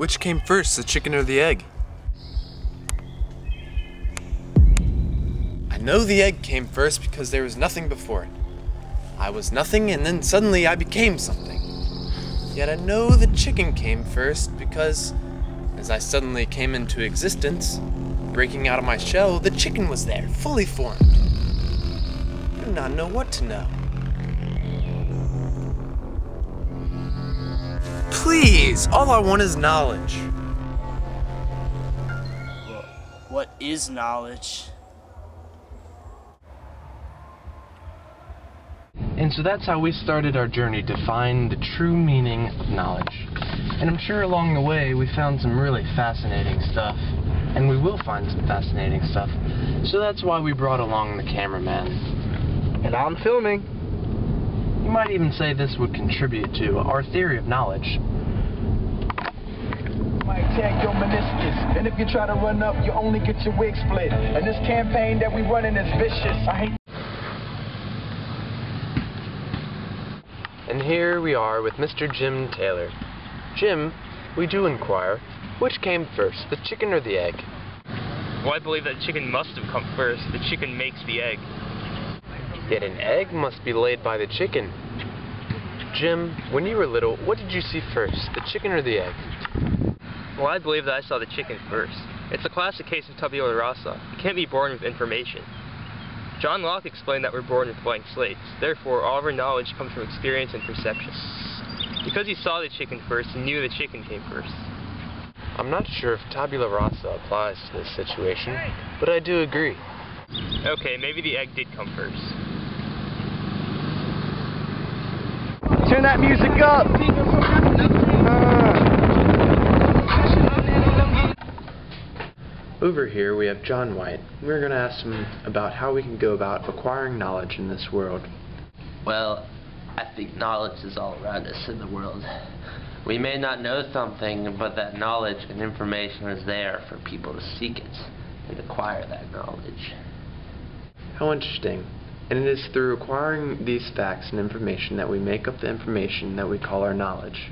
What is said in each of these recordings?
Which came first, the chicken or the egg? I know the egg came first because there was nothing before it. I was nothing and then suddenly I became something. Yet I know the chicken came first because as I suddenly came into existence, breaking out of my shell, the chicken was there, fully formed. I do not know what to know. Please, all I want is knowledge. Well, what is knowledge? And so that's how we started our journey to find the true meaning of knowledge. And I'm sure along the way we found some really fascinating stuff. And we will find some fascinating stuff. So that's why we brought along the cameraman. And I'm filming. You might even say this would contribute to our theory of knowledge. Might tag your meniscus, and if you try to run up, you only get your wig split. And this campaign that we running is vicious. I hate. And here we are with Mr. Jim Taylor. Jim, we do inquire, which came first, the chicken or the egg? Well, I believe that chicken must have come first. The chicken makes the egg. Yet an egg must be laid by the chicken. Jim, when you were little, what did you see first, the chicken or the egg? Well, I believe that I saw the chicken first. It's a classic case of tabula rasa. You can't be born with information. John Locke explained that we're born with blank slates. Therefore, all of our knowledge comes from experience and perception. Because he saw the chicken first, he knew the chicken came first. I'm not sure if tabula rasa applies to this situation, but I do agree. Okay, maybe the egg did come first. Turn that music up! Over here we have John White. We're going to ask him about how we can go about acquiring knowledge in this world. Well, I think knowledge is all around us in the world. We may not know something, but that knowledge and information is there for people to seek it and acquire that knowledge. How interesting. And it is through acquiring these facts and information that we make up the information that we call our knowledge.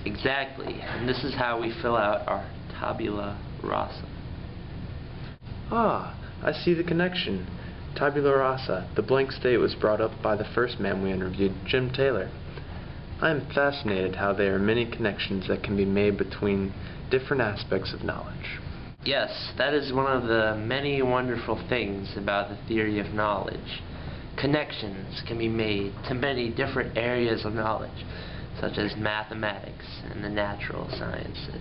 Exactly, and this is how we fill out our tabula rasa. Ah, I see the connection. Tabula rasa, the blank slate, was brought up by the first man we interviewed, Jim Taylor. I am fascinated how there are many connections that can be made between different aspects of knowledge. Yes, that is one of the many wonderful things about the theory of knowledge. Connections can be made to many different areas of knowledge, such as mathematics and the natural sciences.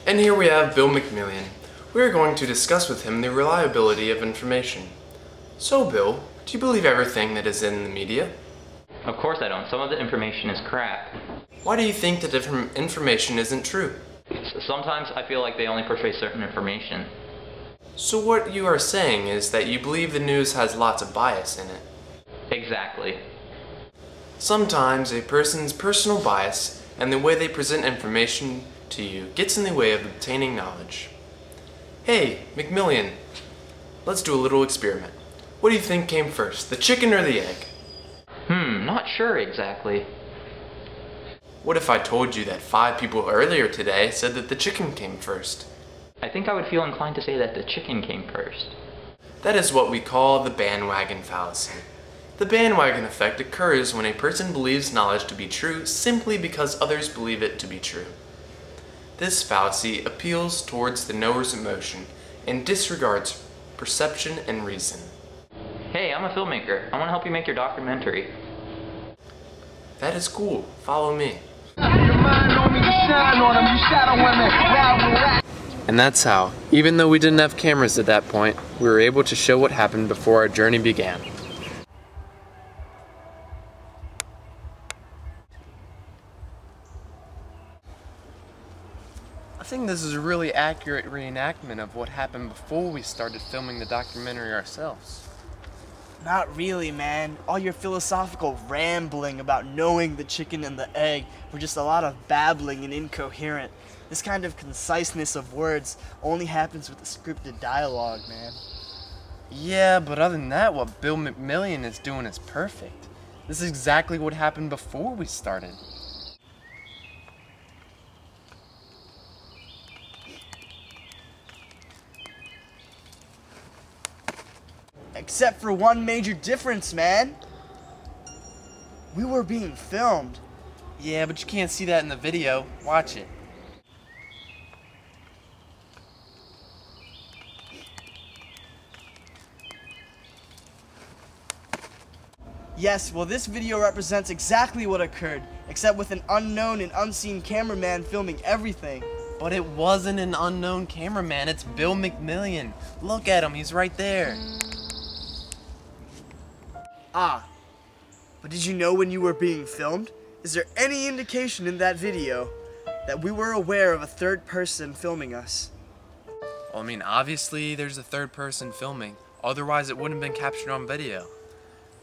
And here we have Bill McMillian. We are going to discuss with him the reliability of information. So Bill, do you believe everything that is in the media? Of course I don't. Some of the information is crap. Why do you think that information isn't true? Sometimes I feel like they only portray certain information. So what you are saying is that you believe the news has lots of bias in it. Exactly. Sometimes a person's personal bias and the way they present information to you gets in the way of obtaining knowledge. Hey, McMillian, let's do a little experiment. What do you think came first, the chicken or the egg? Not sure exactly. What if I told you that 5 people earlier today said that the chicken came first? I think I would feel inclined to say that the chicken came first. That is what we call the bandwagon fallacy. The bandwagon effect occurs when a person believes knowledge to be true simply because others believe it to be true. This fallacy appeals towards the knower's emotion and disregards perception and reason. Hey, I'm a filmmaker. I want to help you make your documentary. That is cool. Follow me. And that's how, even though we didn't have cameras at that point, we were able to show what happened before our journey began. I think this is a really accurate reenactment of what happened before we started filming the documentary ourselves. Not really, man. All your philosophical rambling about knowing the chicken and the egg were just a lot of babbling and incoherent. This kind of conciseness of words only happens with the scripted dialogue, man. Yeah, but other than that, what Bill McMillian is doing is perfect. This is exactly what happened before we started. Except for one major difference, man. We were being filmed. Yeah, but you can't see that in the video. Watch it. Yes, well, this video represents exactly what occurred, except with an unknown and unseen cameraman filming everything. But it wasn't an unknown cameraman, it's Bill McMillian. Look at him, he's right there. Ah, but did you know when you were being filmed? Is there any indication in that video that we were aware of a third person filming us? Well, I mean, obviously there's a third person filming. Otherwise it wouldn't have been captured on video.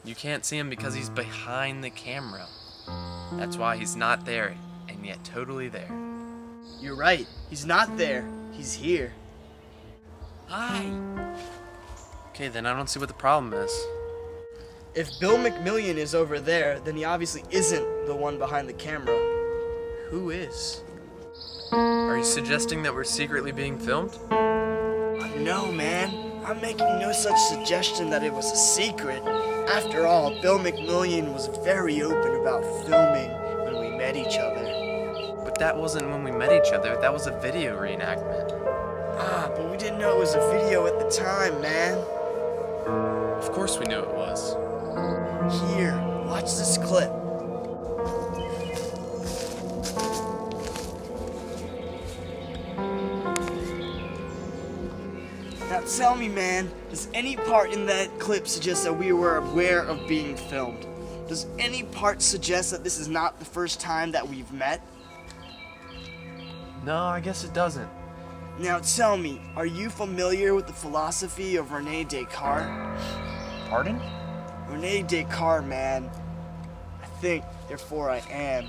You can't see him because he's behind the camera. That's why he's not there, and yet totally there. You're right, he's not there, he's here. Hi. Okay, then I don't see what the problem is. If Bill McMillian is over there, then he obviously isn't the one behind the camera. Who is? Are you suggesting that we're secretly being filmed? No, man. I'm making no such suggestion that it was a secret. After all, Bill McMillian was very open about filming when we met each other. But that wasn't when we met each other, that was a video reenactment. Ah, but we didn't know it was a video at the time, man. Of course we knew it was. Here, watch this clip. Now tell me, man, does any part in that clip suggest that we were aware of being filmed? Does any part suggest that this is not the first time that we've met? No, I guess it doesn't. Now tell me, are you familiar with the philosophy of Rene Descartes? Pardon? Rene Descartes, man. I think, therefore I am.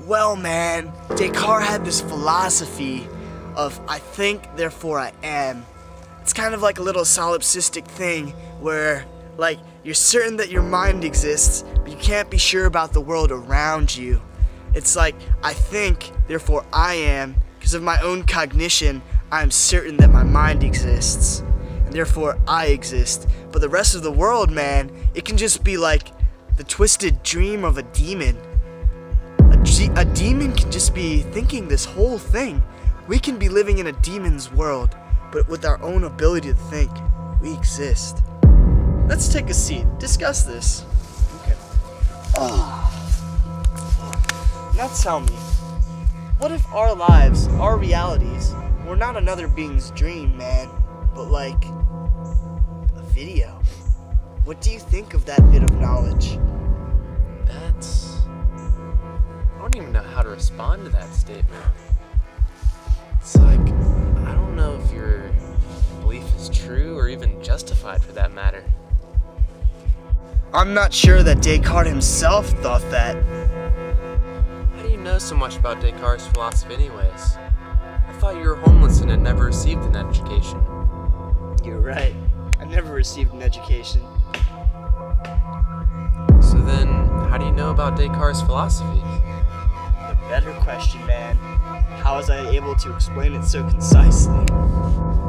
Well, man, Descartes had this philosophy of I think, therefore I am. It's kind of like a little solipsistic thing where, like, you're certain that your mind exists, but you can't be sure about the world around you. It's like, I think, therefore I am. Because of my own cognition, I am certain that my mind exists. And therefore I exist. But the rest of the world, man, it can just be like the twisted dream of a demon. A demon can just be thinking this whole thing. We can be living in a demon's world, but with our own ability to think, we exist. Let's take a seat. Discuss this. Okay. Now tell me, what if our lives, our realities, were not another being's dream, man, but like a video? What do you think of that bit of knowledge? I don't even know how to respond to that statement. It's like, I don't know if your belief is true or even justified for that matter. I'm not sure that Descartes himself thought that. How do you know so much about Descartes' philosophy anyways? I thought you were homeless in a received an education. You're right. I never received an education. So then, how do you know about Descartes' philosophy? The better question, man. How was I able to explain it so concisely?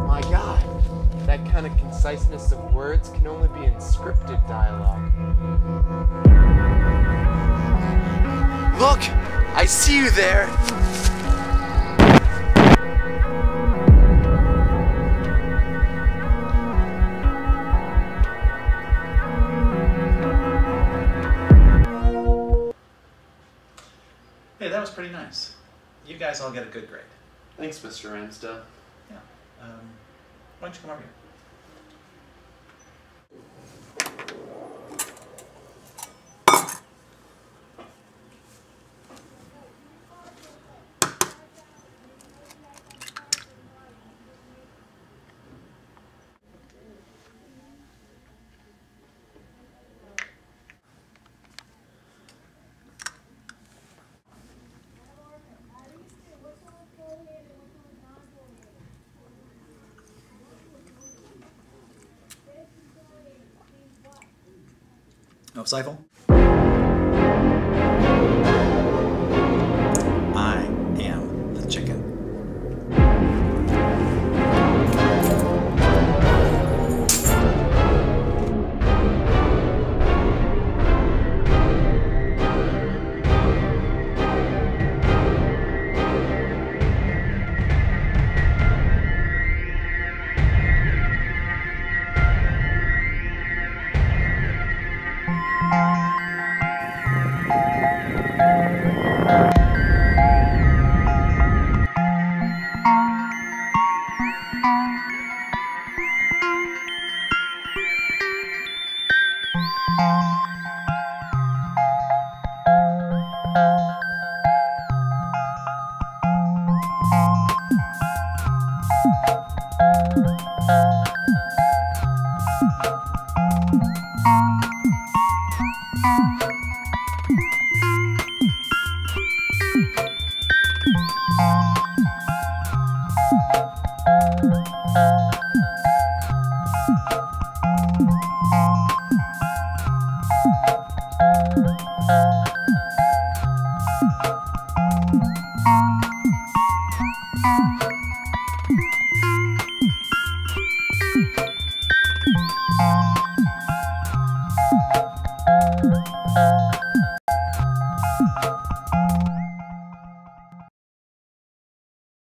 My God, that kind of conciseness of words can only be in scripted dialogue. Look! I see you there! Hey, that was pretty nice. You guys all get a good grade. Thanks, Mr. Ramsdell. Yeah. Why don't you come over here? Oh, Seifel?